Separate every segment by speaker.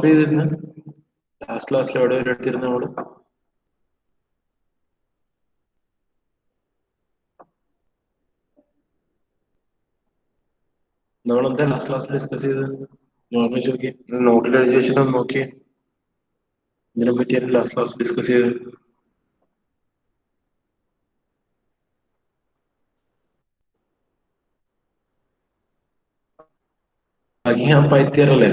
Speaker 1: Stop ചെയ്തിരുന്നു last ക്ലാസ്സിൽ എവിടെ വരെ എടുത്തിരുന്നു നമ്മള് നമ്മളെന്താ ലാസ്റ്റ് ക്ലാസ്സിൽ ഡിസ്കസ് ചെയ്തത് നോർമൽ നോക്കി നോട്ടിൽ എഴുതി വെച്ചിട്ട് നോക്കിയേ ഇതിനെ പറ്റിയാണ് ലാസ്റ്റ് ക്ലാസ് ഡിസ്കസ് ചെയ്തത് ബക്കിംഗ്ഹാം പൈത്തിയറല്ലേ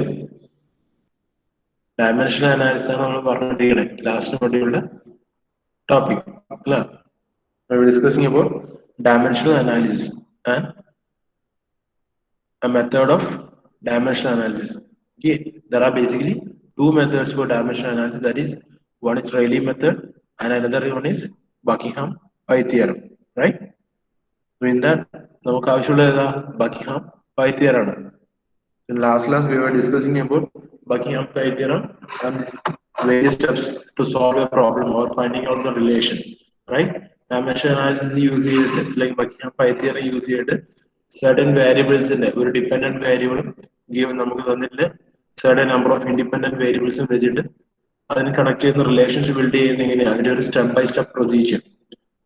Speaker 1: ഡയമെൻഷൻ അനാലിസിസ് ആണ് നമ്മൾ പറഞ്ഞിരിക്കണേ ലാസ്റ്റ് മൊഡ്യൂളിന്റെ ടോപ്പിക് അല്ല discussing about dimensional analysis and a method of dimensional analysis. Okay, there are basically two methods for dimensional analysis. That is, one is Rayleigh method and another one is Buckingham-Pai theorem. Right? So in that, നമുക്ക് ആവശ്യമുള്ള Buckingham-Pai theorem ആണ്. In last class, we were discussing about Buckingham-Pai theorem and this various steps to solve a problem or finding out the relation. Right? Dimensional analysis use ചെയ്തിട്ട് like Buckingham-Pai theorem use ചെയ്തിട്ട് certain variables in ഒരു dependent variable given നമുക്ക് തന്നിട്ട് certain number of independent variables വെച്ചിട്ട് അതിന് connect ചെയ്യുന്ന relationship build ചെയ്യുന്ന എങ്ങനെയാണ് അതിന്റെ ഒരു സ്റ്റെപ്പ് ബൈ സ്റ്റെപ്പ് പ്രൊസീജിയർ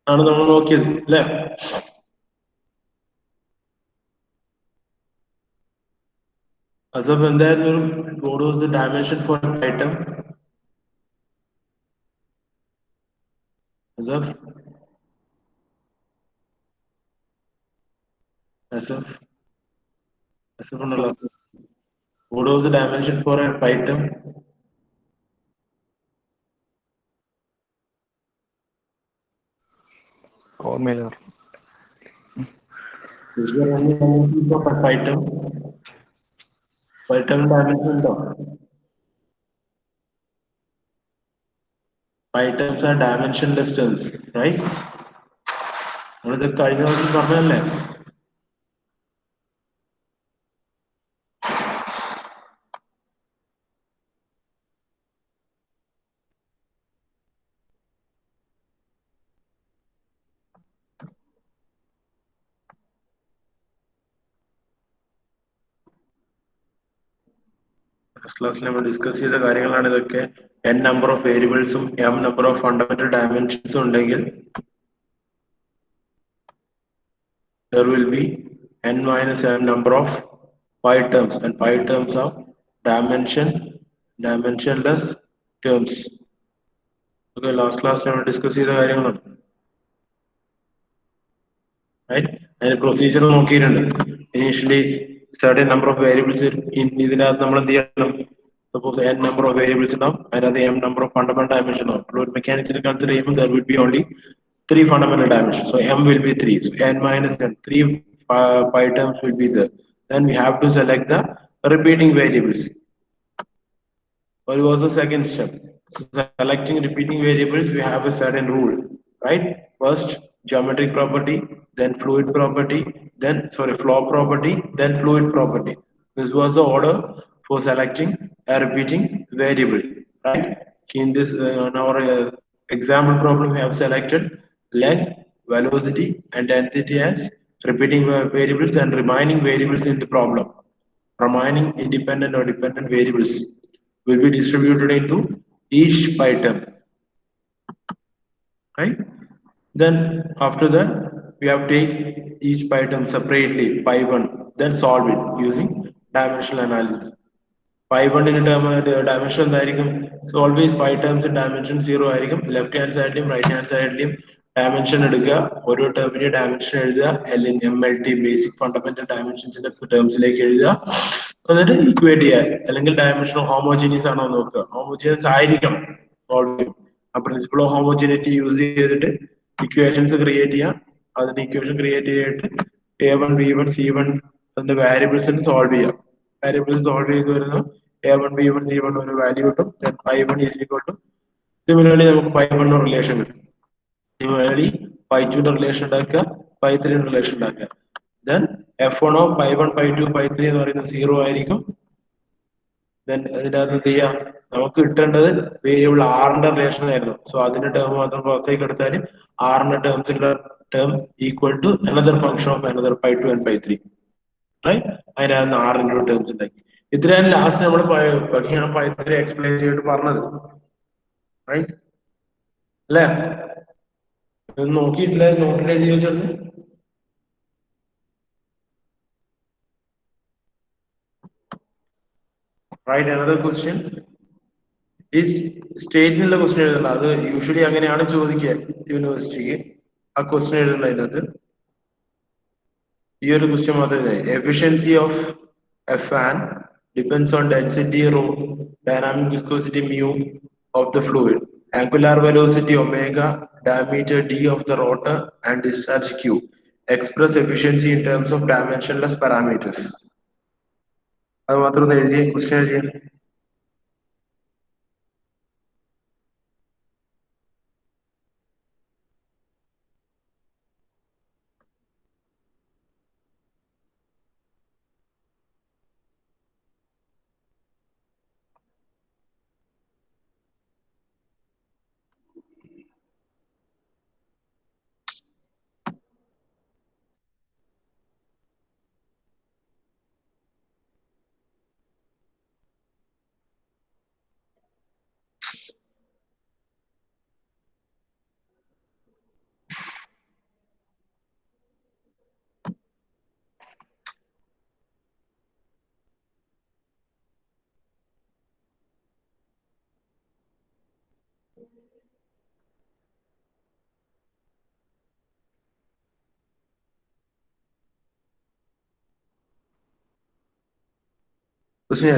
Speaker 1: ആണ് നമ്മൾ നോക്കിയത് അല്ലേ അസഫ് എന്തായിരുന്നു what was the dimension for an item Asaf ഉണ്ടല്ലോ what was the dimension for an item
Speaker 2: ഓർമ്മയില്ല
Speaker 1: item dimension ഉണ്ടോ items are dimensionless terms right നമ്മളിത് കഴിഞ്ഞ ദിവസം പറഞ്ഞതല്ലേ ക്ലാസ്സിൽ നമ്മൾ ഡിസ്കസ് ചെയ്ത കാര്യങ്ങളാണ് ഇതൊക്കെ n number of variables m number of fundamental dimensions ഉണ്ടെങ്കിൽ there will be n minus m number of pi terms and pi terms are dimensionless terms. Okay, last class നമ്മൾ ഡിസ്കസ് ചെയ്ത കാര്യങ്ങളാണ് right അതിന്റെ procedure നോക്കിയിട്ടുണ്ട് initially certain number of variables in ഇതിനകത്ത് നമ്മൾ എന്ത് ചെയ്യണം suppose n number of variables ഉണ്ടാവും അതിനകത്ത് m number of fundamental dimensions ഉണ്ടാവും fluid mechanics consider ചെയ്യുമ്പോൾ there will be only 3 fundamental dimensions so m will be 3 so n minus n 3 pi terms will be there then we have to select the repeating variables. What was the second step? So selecting repeating variables we have a certain rule right first geometric property then fluid property then flow property then fluid property. This was the order for selecting a repeating variable right in this in our example problem we have selected length velocity and density as repeating variables and remaining variables in the problem remaining independent or dependent variables will be distributed into each pi term right then after that we have to take each pi term separately pi 1 then solve it using dimensional analysis pi 1 in term dimension എന്തായിരിക്കും so always pi terms in dimension 0 ആയിരിക്കും left hand side ലും right hand side ലും dimension എടുക്കുക ഓരോ ടേമിന്റെ dimension എഴുതുക MLT basic fundamental dimensions ന്റെ ടേംസിലേക്ക് എഴുതുക എന്നിട്ട് ഇക്വേറ്റ് ചെയ്യുക അല്ലെങ്കിൽ dimension homogeneous ആണോ നോക്കുക homogeneous ആയിരിക്കണം ആ പ്രിൻസിപ്പിൾ ഓഫ് ഹോമോജീനിറ്റി യൂസ് ചെയ്തിട്ട് ഇക്വേഷൻസ് ക്രിയേറ്റ് ചെയ്യാം അതിന്റെ ഇക്വേഷൻ ക്രിയേറ്റ് ചെയ്തിട്ട് a1 b1 c1 അതിന്റെ വാരിയബിൾസിന് സോൾവ് ചെയ്യാം വാരിയബിൾസ് സോൾവ് ചെയ്ത് വരുന്ന a1 b1 c1 ഒരു വാല്യൂ കിട്ടും pi1 is equal to similarly നമുക്ക് pi1 റിലേഷൻ കിട്ടും സിമിലർലി pi2 റിലേഷൻ ഉണ്ടാക്കുക pi3 റിലേഷൻ ഉണ്ടാക്കുക then f1 of pi1 pi2 pi3 എന്ന് പറയുന്നത് 0 ആയിരിക്കും then അതിനകത്ത് എന്ത് ചെയ്യാം നമുക്ക് കിട്ടേണ്ടത് വേരിയബിൾ ആറിന്റെ റിലേഷൻ ആയിരുന്നു സോ അതിന്റെ ടേം മാത്രം പുറത്തേക്ക് എടുത്താൽ ആറിന്റെ ടേംസിന്റെ term equal to another function of another pi2 and pi3 right അതിനകത്ത് 6 ടേംസ് ഉണ്ടാക്കി ഇത്രയാണ് ലാസ്റ്റ് നമ്മൾ പഠിക്കാൻ ഇത്ര എക്സ്പ്ലെയിൻ ചെയ്തിട്ട് പറഞ്ഞത്, റൈറ്റ് അല്ലേ? നോക്കിയിട്ടില്ല, നോട്ടിൽ എഴുതി വെച്ചോണ്ട്. Right, another question. ഈ സ്റ്റേറ്റിനുള്ള ക്വസ്റ്റ്യൻ എഴുതണ്ട, അത് യൂഷ്വലി അങ്ങനെയാണ് ചോദിക്കുക യൂണിവേഴ്സിറ്റിക്ക്. ആ ക്വസ്റ്റ്യൻ എഴുതണ്ട അതിനകത്ത്. ഈ ഒരു ക്വസ്റ്റ്യൻ മാത്രമേ, efficiency of A fan depends on density raw, dynamic viscosity mu of the fluid, angular velocity omega, diameter d of the rotor, and discharge q. Express efficiency in terms of dimensionless parameters. അത് മാത്രം ഒന്ന് എഴുതിയ question എഴുതിയ. Question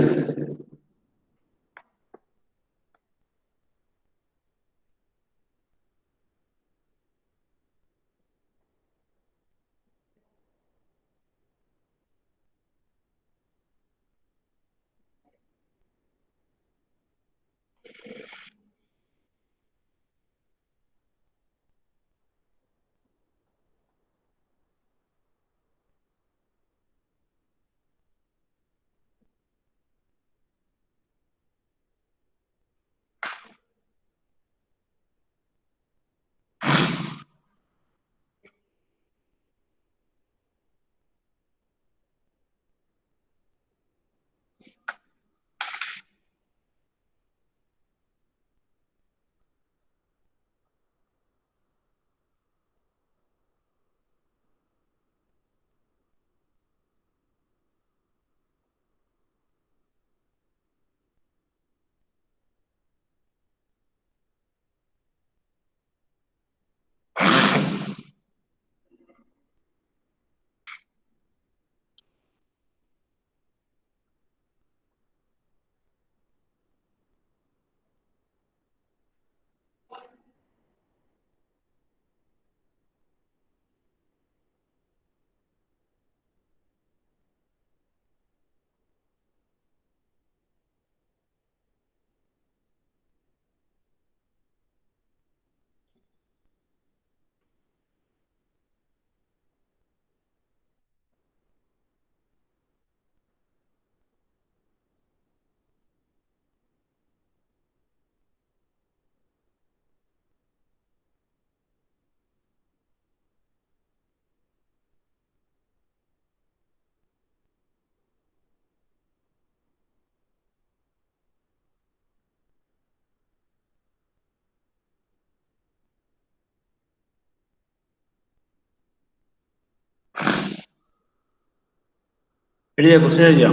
Speaker 1: എഴുതിയ question എഴുതിയാ?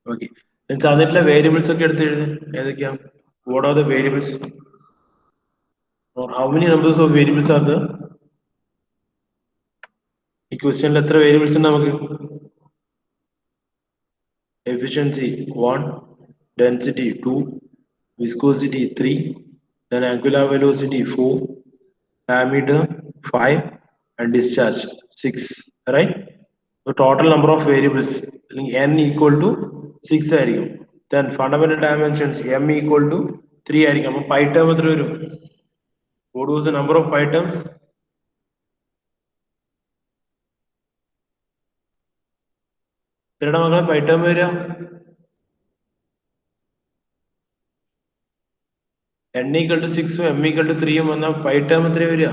Speaker 1: Okay, തന്നിട്ടുള്ള variables ഒക്കെ എടുത്ത് എഴുതി. ഏതൊക്കെയാ? What are the variables, or how many numbers of variables are there? ഈ ക്വസ്റ്റ്യനിൽ എത്ര വേരിയബിൾസ് ഉണ്ട് നമുക്ക്? Efficiency 1, density 2, viscosity 3, then angular velocity 4, diameter 5, and discharge 6. Right? So total number of variables n equal to 6 ആയിരിക്കും. Then fundamental dimensions m equal to 3 ആയിരിക്കും. അപ്പോൾ pi term എത്ര വരും? What was the number of pi terms? എത്രയുടെ മക്കളെ pi term വരിക? n equal to 6 ഉം m equal to 3 ഉം വന്നാൽ pi term എത്ര വരിക?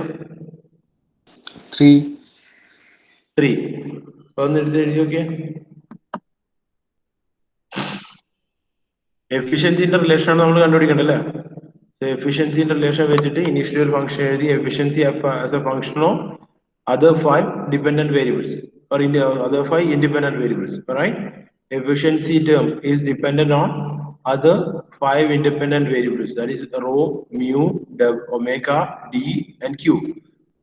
Speaker 2: 3.
Speaker 1: 3. ഒന്ന് എടുത്ത് എഴുതി നോക്കിയേ. എഫിഷ്യൻസിന്റെ റിലേഷൻ ആണ് നമ്മൾ കണ്ടുപിടിക്കേണ്ടത് അല്ലേ? എഫിഷ്യൻസിന്റെ റിലേഷൻ വെച്ചിട്ട് ഇനീഷ്യലി ഒരു ഫംഗ്ഷൻ എഴുതി efficiency as A function of other five dependent variables or in the other five independent variables, right? Efficiency term is dependent on other five independent variables, that is rho, mu, omega, d and q,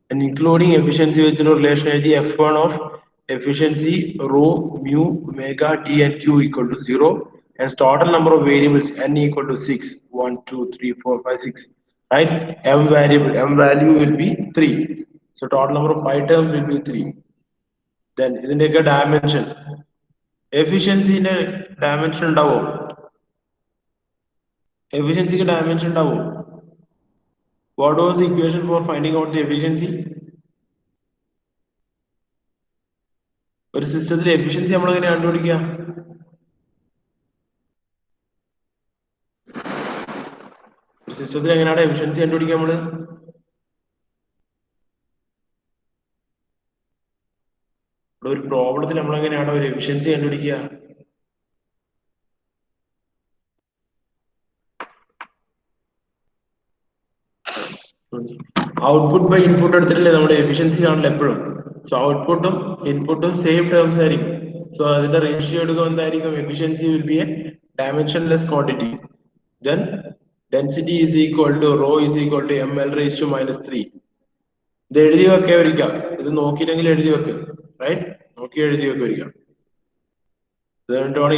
Speaker 1: and including efficiency with the relation the f1 of efficiency rho, mu, omega, d and q equal to 0, and total number of variables n equal to 6, 1 2 3 4 5 6, right? M value will be 3, so total number of pi terms will be 3. Then ഇതിന്റെയൊക്കെ dimension, efficiency dimension ഉണ്ടാവോ? Efficiency dimension ഉണ്ടാവോ? What was the equation for finding out the efficiency? ഒരു സിസ്റ്റത്തിലെ efficiency നമ്മൾ എങ്ങനെ കണ്ടുപിടിക്കുക? ഒരു സിസ്റ്റത്തിൽ എങ്ങനെയാണ് എഫിഷ്യൻസി കണ്ടുപിടിക്കുക നമ്മള്? ഒരു പ്രോബ്ലത്തിൽ നമ്മൾ എങ്ങനെയാണ് ഒരു എഫിഷ്യൻസി കണ്ടുപിടിക്കുക? ഔട്ട്പുട്ട് ബൈ ഇൻപുട്ട് എടുത്തിട്ടില്ലേ നമ്മുടെ എഫിഷ്യൻസി കാണില്ല എപ്പോഴും. സോ ഔട്ട്പുട്ടും ഇൻപുട്ടും സെയിം ടേംസ് ആയിരിക്കും. സോ അതിന്റെ റേഷ്യോ എടുക്കുക എന്തായിരിക്കും? Efficiency will be A dimensionless quantity. Then density is equal to rho is equal to ml raised to minus 3. ഇത് എഴുതി വെക്കുക ഒരിക്കൽ. ഇത് നോക്കിയില്ലെങ്കിൽ എഴുതി വെക്കുക, റൈറ്റ്? നോക്കി എഴുതി വെക്കുക ഒരിക്കൽ.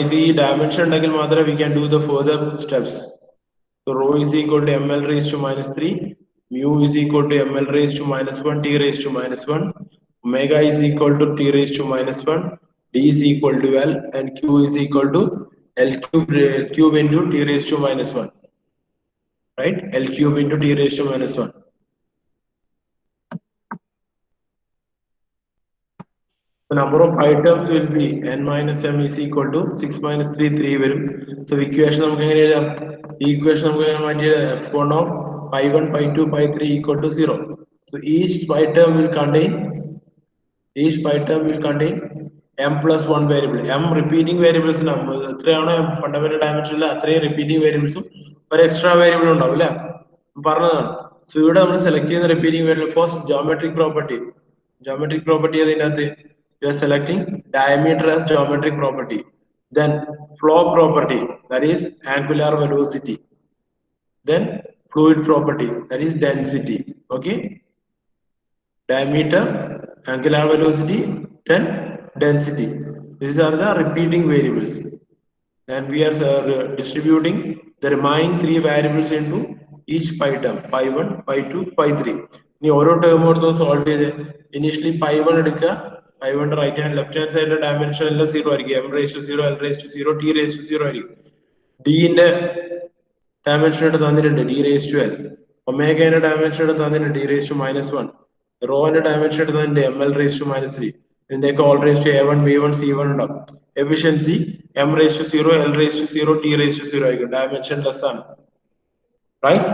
Speaker 1: ഇത് ഈ ഡയമെൻഷൻ ഉണ്ടെങ്കിൽ മാത്രമേ we can do the further steps. So rho is equal to ml raised to minus 3, mu is equal to ml raised to minus 1, t raised to minus 1, omega is equal to t raised to minus 1, d is equal to L, and q is equal to L cube into t raised to minus 1. Right? L cube into t raised to minus 1. The number of items will be n minus m is equal to 6 minus 3, 3 വരും. So equation നമുക്ക് എങ്ങനെ എഴുതാം? ഈ equation നമുക്ക് എങ്ങനെ മാറ്റി f1 of pi 1, pi 2, pi 3 equal to 0. So each pi term will contain m plus 1 variable. M repeating variables എത്രയാണോ fundamental ഡയമെൻഷനിൽ അത്രയും repeating variables ഒരു extra variable ഉണ്ടാവും അല്ലേ? പറഞ്ഞതാണ്. സോ ഇവിടെ നമ്മൾ സെലക്ട് ചെയ്യുന്ന repeating variable first geometric property. Geometric property അതിനകത്ത് you are selecting diameter as geometric property. Then flow property, that is angular velocity. Then fluid property, that is density. Okay, diameter, angular velocity, then density. These are the repeating variables, and we are distributing the remaining three variables into each pi term, pi 1, pi 2, pi 3. ഇനി ഓരോ term എടുത്ത് solve ചെയ്ത് initially pi 1 എടുക്കുക. pi 1 right hand left hand സൈഡിലെ dimension എല്ലാം 0 ആയിരിക്കും. m raised to 0, l raised to 0, t raised to 0 ആയിരിക്കും. d ന്റെ ഡയമെൻഷൻ എടുത്ത് തന്നിട്ടുണ്ട്, d raised to l. ഒമേഗയുടെ ഡയമെൻഷൻ എടുത്ത് തന്നിട്ടുണ്ട്, d raised to minus 1. റോന്റെ ഡയമെൻഷൻ എടുത്ത് തന്നിട്ടുണ്ട്, ml raised to minus 3. ഇതിന്റെയൊക്കെ all raised to a1, b1, c1 ഉണ്ടാവും. Efficiency m raised to 0, l raised to 0, t raised to 0 ആയിരിക്കും. ഡയമെൻഷൻ ലെസ് ആണ്, റൈറ്റ്?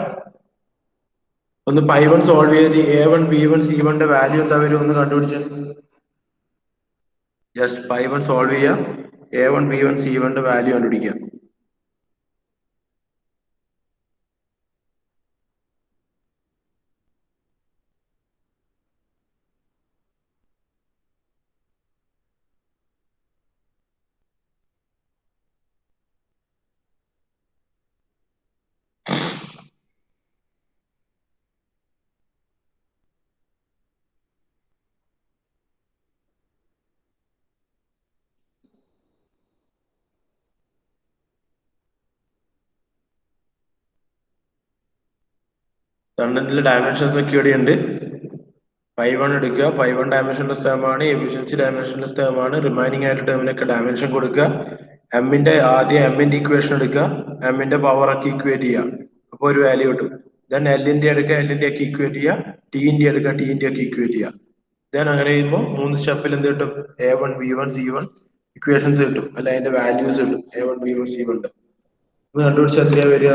Speaker 1: ഒന്ന് pi 1 സോൾവ് ചെയ്തിട്ട് a1, b1, c1 ന്റെ വാല്യൂ എന്താ വരും ഒന്ന് കണ്ടുപിടിച്ച് ജസ്റ്റ് pi 1 സോൾവ് ചെയ്യുക, a1, b1, c1 ന്റെ വാല്യൂ കണ്ടുപിടിക്കുക. തന്നതിൽ ഡയമെൻഷൻസ് ഒക്കെ ഇവിടെയുണ്ട്. pi 1 എടുക്കുക, pi 1 ഡയമെൻഷൻലെസ് ടേം ആണ്, എഫിഷ്യൻസി ഡയമെൻഷൻലെസ് ടേം ആണ്. റിമൈനിങ് ആയിട്ട് ടേമിനൊക്കെ ഡയമെൻഷൻ കൊടുക്കുക. എമ്മിന്റെ ആദ്യം എമ്മിന്റെ ഇക്വേഷൻ എടുക്കുക, എമ്മിന്റെ പവർ ഒക്കെ ഇക്വേറ്റ് ചെയ്യുക, അപ്പോൾ ഒരു വാല്യൂ കിട്ടും. ദെൻ എല്ലിന്റെ എടുക്കുക, എല്ലിന്റെ ഒക്കെ ഇക്വേറ്റ് ചെയ്യുക, ടിന്റെ എടുക്കുക, ടിന്റെ ഒക്കെ ഇക്വേറ്റ് ചെയ്യുക. ദെൻ അങ്ങനെ ചെയ്യുമ്പോൾ 3 സ്റ്റെപ്പിൽ എന്ത് കിട്ടും? a1, b1, c1 ഇക്വേഷൻസ് കിട്ടും, അല്ല അതിന്റെ വാല്യൂസ് കിട്ടും. a1, b1, c1 കണ്ടുപിടിച്ചാൽ എത്രയാ വരിക?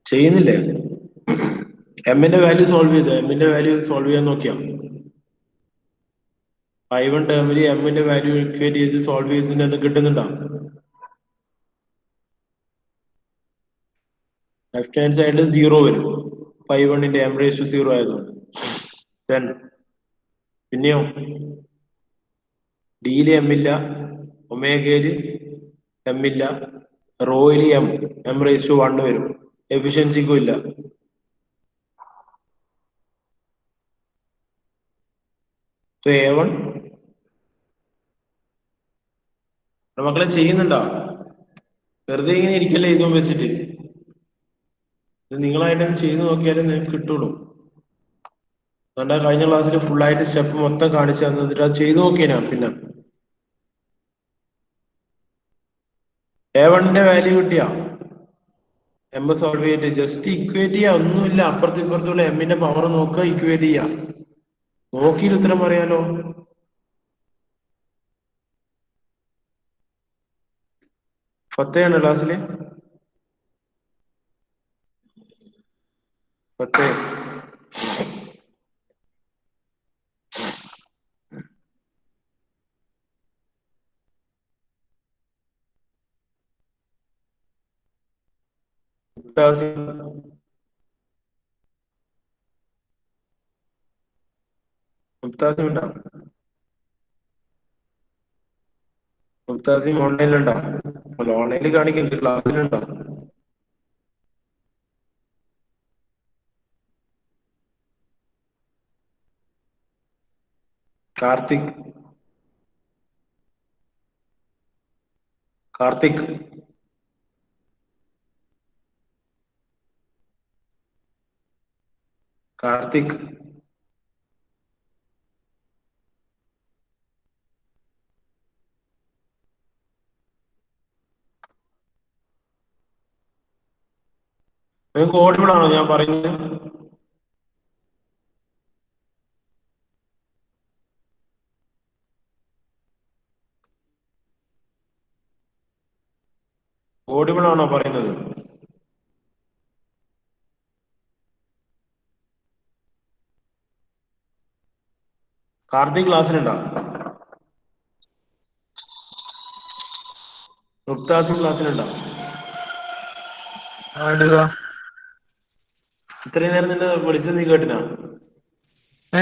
Speaker 1: ചെയ്യുന്നില്ലേ? എമ്മിന്റെ വാല്യൂ സോൾവ് ചെയ്തോ? എമ്മിന്റെ വാല്യൂ സോൾവ് ചെയ്യാൻ നോക്കിയാ? I1 ടേമില് എമ്മിന്റെ വാല്യൂ ഇക്വേറ്റ് ചെയ്ത് സോൾവ് ചെയ്തതിന് എന്ത് കിട്ടുന്നുണ്ടോ? ലെഫ്റ്റ് ഹാൻഡ് സൈഡിൽ 0 വരും. 5 എം റേസ് ടു 0 ആയതുകൊണ്ട്. Then പിന്നെയോ ഡിയില് എം ഇല്ല, ഒമേഗയില് എം ഇല്ല, റോയില് എം റേസ് ടു 1 വരും. എഫിഷ്യൻസിക്കും ഇല്ല. സോ A1 മക്കളെ ചെയ്യുന്നുണ്ടോ? വെറുതെ ഇങ്ങനെ ഇരിക്കല്ലേ ഇതും വെച്ചിട്ട്. ഇത് നിങ്ങളായിട്ട് ചെയ്ത് നോക്കിയാലേ നിങ്ങൾക്ക് കിട്ടുള്ളൂ. അതുകൊണ്ടാ കഴിഞ്ഞ ക്ലാസ്സിൽ ഫുള്ളായിട്ട് സ്റ്റെപ്പ് മൊത്തം കാണിച്ചു തന്നിട്ട് അത് ചെയ്തു നോക്കിയാ പിന്നെ A1ന്റെ വാല്യൂ കിട്ടിയാ എം സോൾവ് ചെയ്തിട്ട് ജസ്റ്റ് ഇക്വേറ്റ് ചെയ്യാ, ഒന്നുമില്ല. അപ്പുറത്തും ഇപ്പുറത്തുള്ള എമ്മിന്റെ പവർ നോക്കുക, ഇക്വേറ്റ് ചെയ്യാ. നോക്കിയിട്ട് ഉത്തരം പറയാലോ. പത്തയാണ് ക്ലാസ്സില്. 10. മുംതാസിം ഉണ്ടോ? മുംതാസിം ഓൺലൈനിലുണ്ടോ? അല്ല, ഓൺലൈനിൽ കാണിക്കുന്നുണ്ട്, ക്ലാസ്സിലുണ്ടോ? കാർത്തിക് കാർത്തിക് കാർത്തിക് നിങ്ങൾക്ക് ഓഡിബിൾ ആണോ ഞാൻ പറയുന്നത്? ഓഡിബിൾ ആണോ പറയുന്നത്? കാർത്തിക് ക്ലാസ്സിലുണ്ടോ? മുക്താസിം ക്ലാസ്സിലുണ്ടോ? ഇത്രയും നേരം നിന്നെ വിളിച്ചത് നീ കേട്ടിനാ?
Speaker 2: ഏ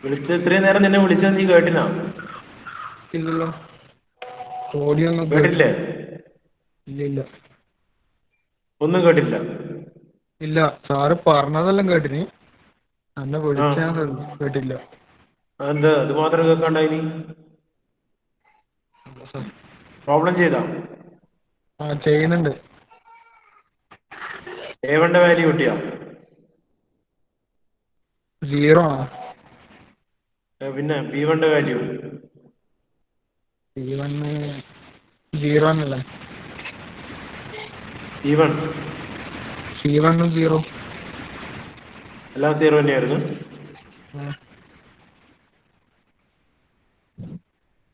Speaker 1: വിളിച്ച ഇത്രയും നേരം നിന്നെ വിളിച്ചത് നീ കേട്ടിനാ?
Speaker 2: ഇല്ലല്ലോ. ഓഡിയോ ഒന്നും
Speaker 1: കേട്ടില്ലേ?
Speaker 2: കേട്ടില്ല. ഇല്ല ഇല്ല
Speaker 1: ഒന്നും കേട്ടില്ല.
Speaker 2: ഇല്ല. സാറ് പറഞ്ഞതെല്ലാം കേട്ടിന്. എന്നെ
Speaker 1: ആ
Speaker 2: വിളിച്ച കേട്ടില്ല.
Speaker 1: എന്താ അത് മാത്രം കേൾക്കാണ്ടായിനി? പ്രോബ്ലം ചെയ്താ?
Speaker 2: ആ ചെയ്യുന്നുണ്ട്.
Speaker 1: A1 വാല്യൂ കിട്ടിയാ?
Speaker 2: 0 ആണോ?
Speaker 1: പിന്നെ B1 വാല്യൂ?
Speaker 2: B1 0 ആണല്ലേ?
Speaker 1: B1
Speaker 2: C1 0.
Speaker 1: എല്ലാം സീറോ തന്നെയായിരുന്നു.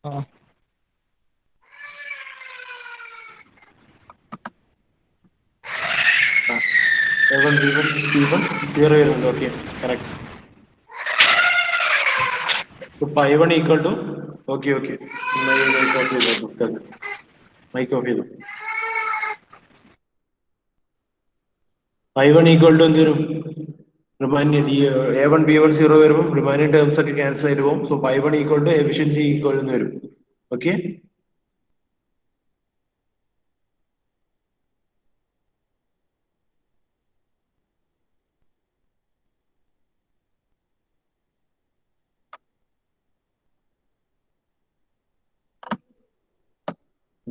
Speaker 2: ആ
Speaker 1: A1 B1 C1 സീറോ വരുന്നുണ്ട്. Okay, correct. pi1 equal to okay okay. Mic off ചെയ്തു. മൈക്ക് ഓഫ് ചെയ്തു. pi1 ഈക്വൽ ടു എന്ത് വരും? റിമൈൻഡ് ഈ A1 B1 സീറോ വരുമ്പോൾ റിമൈനിങ് ടേംസ് ഒക്കെ ക്യാൻസൽ ആയിട്ട് പോകും. So pi1 equal to efficiency equal എന്ന് വരും. ഓക്കെ,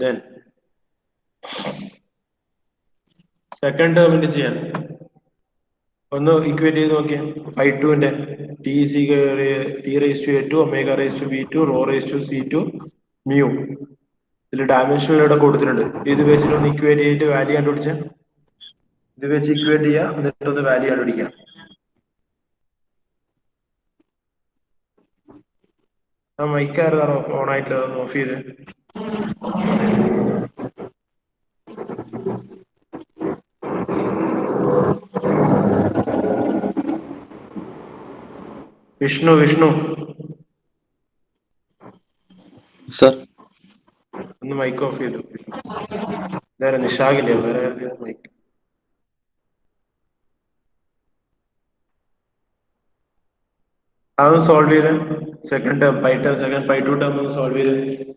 Speaker 1: ദെൻ സെക്കൻഡ് ടേമിന്റെ ചെയ്യാൻ ഒന്ന് ഇക്വേറ്റ് ചെയ്ത് നോക്കിയാൽ pi2ന്റെ T raise to A2 omega raise to B2 rho raise to C2 mu. ഇതിൽ ഡയമെൻഷനിൽ ഇവിടെ കൊടുത്തിട്ടുണ്ട്. ഇത് വെച്ചിട്ട് ഒന്ന് ഇക്വേറ്റ് ചെയ്തിട്ട് വാല്യൂ കണ്ടുപിടിച്ച ഇത് വെച്ച് ഇക്വേറ്റ് ചെയ്യുക, എന്നിട്ട് ഒന്ന് വാല്യൂ കണ്ടുപിടിക്കാം. ആ മൈക്ക് ആയിരുന്നാണോ ഓൺ ആയിട്ടില്ല? ഒന്ന് ഓഫ് ചെയ്ത്. വിഷ്ണു വിഷ്ണു
Speaker 3: സർ,
Speaker 1: ഒന്ന് മൈക്ക് ഓഫ് ചെയ്തു. വേറെ നിഷാഗില്ലേ? വേറെ മൈക്ക് അതൊന്ന് സോൾവ് ചെയ്ത് സെക്കൻഡ് ടേം pi2 ടേം ഒന്ന് സോൾവ് ചെയ്ത്.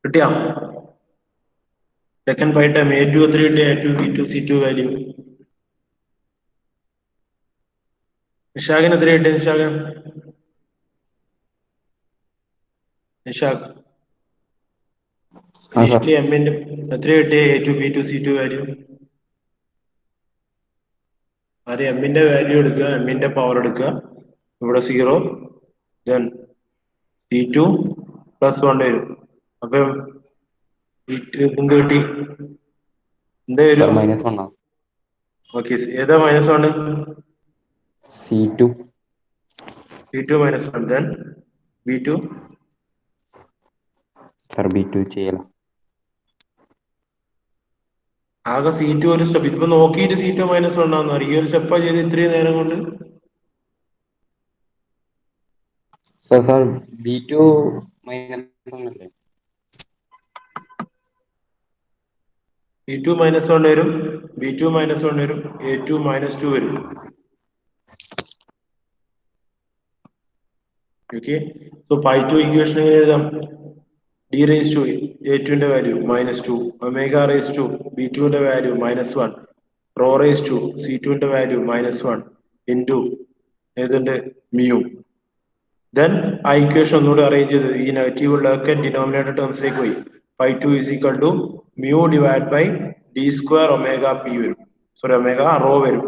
Speaker 1: കിട്ടിയാ? സെക്കൻഡ് പൈ ടൈം A2 എത്ര കിട്ടിയ? A2 B2 C2 value. നിഷാഖിന് എത്ര കിട്ടിയ? നിഷാഖ് ഇനിഷ്യലി എമ്മിന്റെ എത്ര കിട്ടിയ? A2 B2 C2 value. ആദ്യം എമ്മിന്റെ വാല്യൂ എടുക്കുക, എമ്മിന്റെ പവർ എടുക്കുക, ഇവിടെ 0 ദെൻ C2 +1 വരും. അപ്പൊ എന്ത് കിട്ടി? എന്താ വരും?
Speaker 3: -1
Speaker 1: ഓക്കെ, ഏതാ -1?
Speaker 3: C2
Speaker 1: -1 then B2
Speaker 3: B2 ചെയ്യല.
Speaker 1: ആകെ C2 ഒരു സ്റ്റെപ്പ്. ഇതിപ്പോ നോക്കിയിട്ട് C2 -1 ആണെന്ന് അറിയാം. ഈ ഒരു സ്റ്റെപ്പാ ചെയ്ത് ഇത്രയും നേരം കൊണ്ട്.
Speaker 3: സാർ B2 -1 അല്ലേ?
Speaker 1: B2 -1 വരും, B2 -1 വരും, A2 -2 വരും. ഓക്കെ, സോ π2 ഇക്വേഷൻ എങ്ങനെ എഴുതാം? D raised to A2 ന്റെ value -2, omega raised to B2 ന്റെ value -1, rho raised to C2 ന്റെ വാല്യൂ -1 into ഏതുണ്ട് mu. ദെൻ ആ ഇക്വേഷൻ ഒന്നുകൂടി അറേഞ്ച് ചെയ്ത് ഈ നെഗറ്റീവ് ഉള്ളതൊക്കെ ഡിനോമിനേറ്റർ ടേംസിലേക്ക് പോയി. π2 is equal to mu divided by d square omega p വരും. സോറി, omega rho വരും.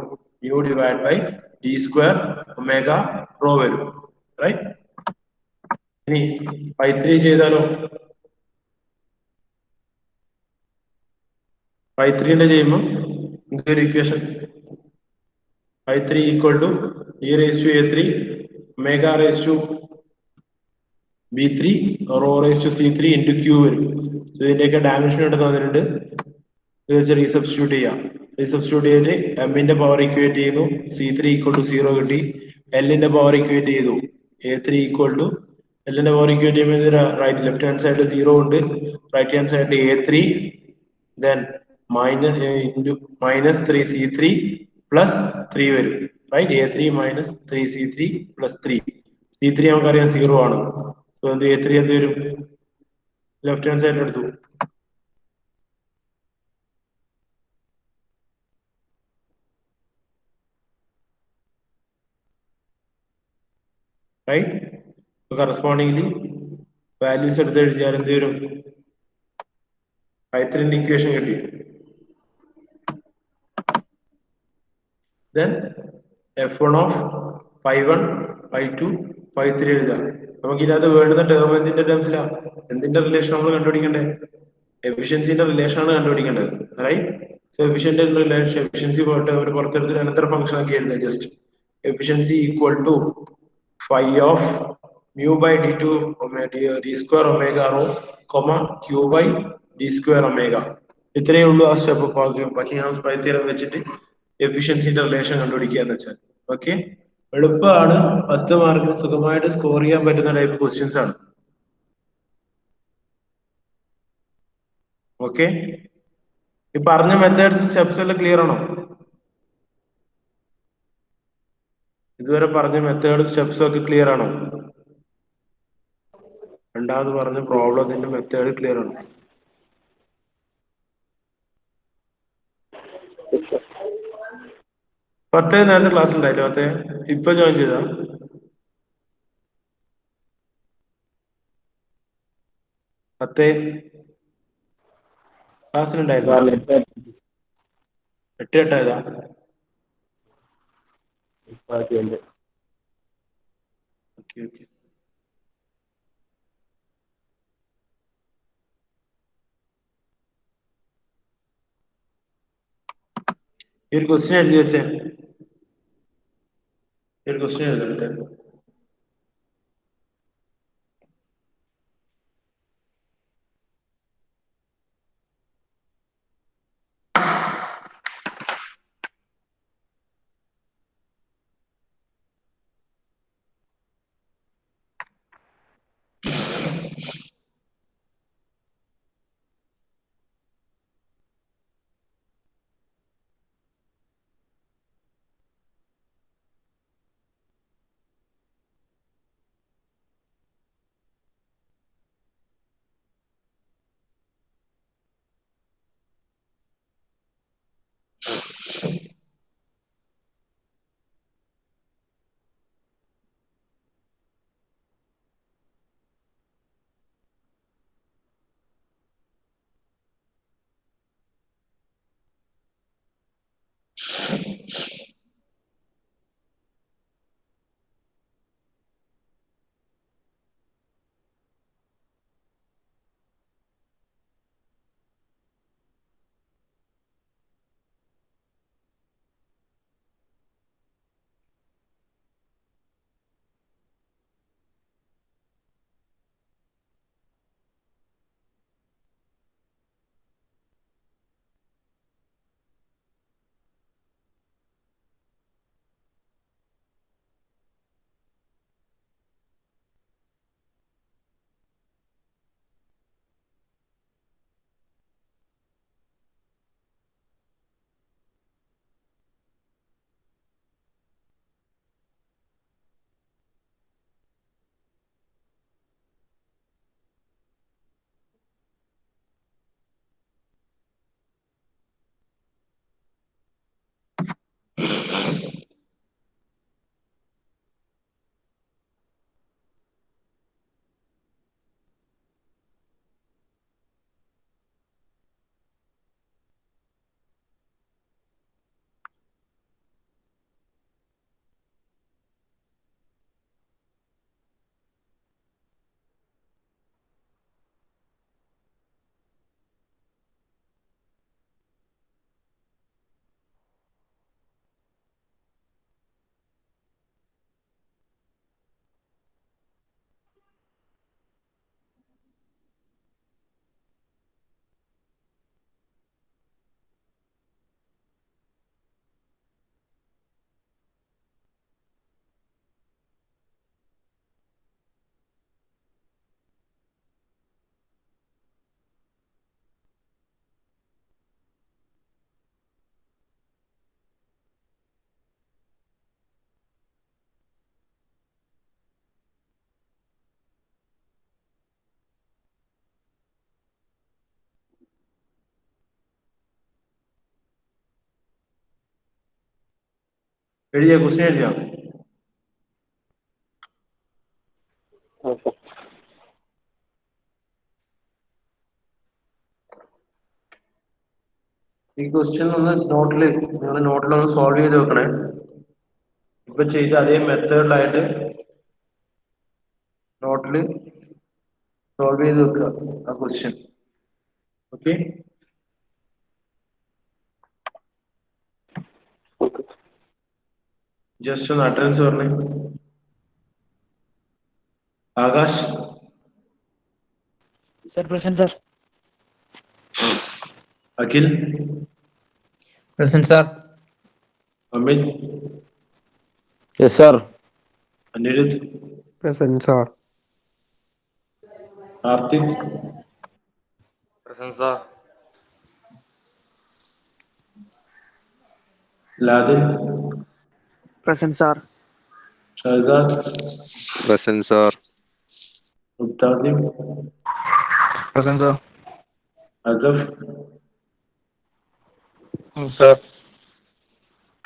Speaker 1: mu divided by d square omega rho വരും. റൈറ്റ്? ഇനി π3 ചെയ്താലോ? π3 ചെയ്യുമ്പോൾ ഇതൊരു equation π3 equal to e raised to A3 omega raised to B3 rho raised to C3 into Q വരും. So ഇതിന്റെയൊക്കെ dimension എടുത്ത് തന്നിട്ടുണ്ട്. ഇത് വെച്ച് റീസബ്സ്റ്റിറ്റ്യൂട്ട് ചെയ്യാം. റീസബ്സ്റ്റിറ്റ്യൂട്ട് ചെയ്ത് എമ്മിന്റെ പവർ ഇക്വേറ്റ് ചെയ്തു, C3 equal to 0 കിട്ടി. എല്ലിന്റെ പവർ ഇക്വേറ്റ് ചെയ്തു, A3 equal to എല്ലിന്റെ പവർ ഇക്വേറ്റ് ചെയ്യുമ്പോൾ റൈറ്റ് ലെഫ്റ്റ് ഹാൻഡ് സൈഡിൽ 0 ഉണ്ട്, റൈറ്റ് ഹാൻഡ് സൈഡിൽ A3 then -3C3 plus 3 വരും. Right, A3 -3C3 plus 3. C3 നമുക്കറിയാം 0 ആണ്. സോ എന്ത് A3 എന്ത് വരും? ലെഫ്റ്റ് ഹാൻഡ് സൈഡിൽ എടുത്തു. റൈറ്റ്, കറസ്പോണ്ടിംഗ്ലി വാല്യൂസ് എടുത്ത് എഴുതിയാൽ എന്ത് വരും? π3 ഇക്വേഷൻ കിട്ടി. Then f1 of π1, π2, π3 എഴുതാം. നമുക്ക് ഇതിനകത്ത് വേണ്ടുന്ന ടേം എന്തിന്റെ ടേംസിലാ? എന്തിന്റെ റിലേഷൻ നമ്മൾ കണ്ടുപിടിക്കണ്ടേ? എഫിഷ്യൻസിന്റെ റിലേഷൻ ആണ് കണ്ടുപിടിക്കേണ്ടത്. Right, so efficient relation, efficiency പോയിട്ട് ഒരു പുറത്തെടുത്ത് അനന്തര ഫംഗ്ഷൻ ആക്കി എഴുതാം. Just efficiency equal to phi of mu by d2 d square omega rho, q by d square omega. ഇത്രയേ ഉള്ളൂ ആ സ്റ്റെപ്പ്. ബക്കിംഗ്ഹാംസ് പൈ തിയറം വെച്ചിട്ട് എഫിഷ്യൻസിന്റെ റിലേഷൻ കണ്ടുപിടിക്കുക എന്ന് വെച്ചാൽ. ഓക്കെ, എളുപ്പമാണ്. 10 മാർക്കിന് സുഖമായിട്ട് സ്കോർ ചെയ്യാൻ പറ്റുന്ന ടൈപ്പ് ക്വസ്റ്റ്യൻസ് ആണ്. ഓക്കെ, ഈ പറഞ്ഞ മെത്തേഡ്സ് സ്റ്റെപ്സ് എല്ലാം ക്ലിയർ ആണോ? ഇതുവരെ പറഞ്ഞ മെത്തേഡ് സ്റ്റെപ്സും ഒക്കെ ക്ലിയർ ആണോ? രണ്ടാമത് പറഞ്ഞ പ്രോബ്ലത്തിന്റെ മെത്തേഡ് ക്ലിയർ ആണോ? പത്തേ നേരത്തെ ക്ലാസ് ഉണ്ടായില്ല? പത്തേ ഇപ്പൊ ജോയിൻ ചെയ്താ? പത്തേ ക്ലാസ്സിലുണ്ടായിരുന്നു? 8 ഏതാ? Okay okay. ഈ ഒരു ക്വസ്റ്റ്യൻ എഴുതി വെച്ചേ. ഈ ഒരു ക്വസ്റ്റ്യൻ എഴുതട്ടെ. എഴുതിയാ ക്വസ്റ്റ്യൻ എഴുതിയാ? ഈ ക്വസ്റ്റ്യൻ ഒന്ന് നിങ്ങളുടെ നോട്ടിലൊന്ന് സോൾവ് ചെയ്ത് വെക്കണേ. ഇപ്പൊ ചെയ്ത അതേ മെത്തേഡിലായിട്ട് നോട്ടില് സോൾവ് ചെയ്ത് വെക്കുക ആ ക്വസ്റ്റ്യൻ. ഓക്കെ, ജസ്റ്റ് ഒന്ന് അറ്റൻഡൻസ് പറഞ്ഞേ. Akash,
Speaker 2: Sir, present, sir.
Speaker 1: Akhil,
Speaker 4: Present, sir.
Speaker 1: Amit,
Speaker 4: Yes, sir.
Speaker 1: Aniruddh,
Speaker 2: Present, sir.
Speaker 1: Karthik,
Speaker 4: Present, sir.
Speaker 1: Ladan,
Speaker 2: Present, sir.
Speaker 1: Shahzad,
Speaker 5: Present, sir.
Speaker 1: Muktasim,
Speaker 2: Present, sir.
Speaker 1: Asaf,
Speaker 2: Sir.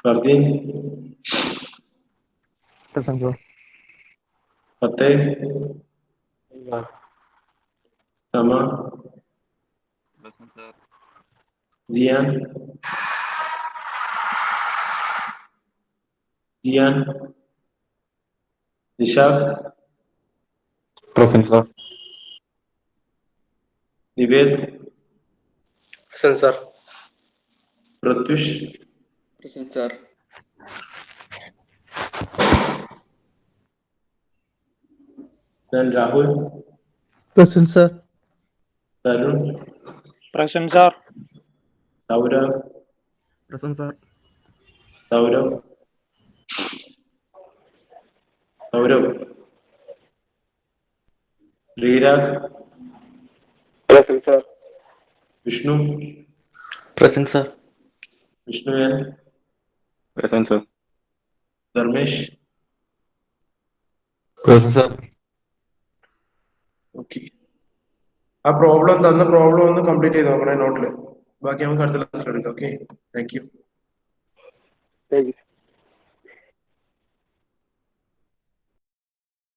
Speaker 1: Fardeen,
Speaker 2: Present, sir.
Speaker 1: Fateh, Sama,
Speaker 5: Present, sir.
Speaker 1: Jiyan, Jiyan, Nishad,
Speaker 3: Present, sir.
Speaker 1: Nived,
Speaker 4: Present, sir.
Speaker 1: Pratyush,
Speaker 4: Present, sir.
Speaker 1: then Rahul,
Speaker 4: Present, sir.
Speaker 1: Tarun,
Speaker 2: Present, sir.
Speaker 1: Sourav,
Speaker 4: Present, sir.
Speaker 1: Sreerag, സൗരവ്, ശ്രീരാഗ്,
Speaker 2: Present, sir.
Speaker 1: Vishnu,
Speaker 3: Present, sir.
Speaker 1: വിഷ്ണുവേൽ,
Speaker 5: Present, sir.
Speaker 1: Dharmesh.
Speaker 3: Present, sir.
Speaker 1: Okay, ആ problem തന്ന problem ഒന്ന് complete ചെയ്ത് നോക്കണേ നോട്ടില്. ബാക്കി നമുക്ക് അടുത്ത ക്ലാസ്സിൽ എടുക്കാം. Okay, thank you.
Speaker 2: Thank you.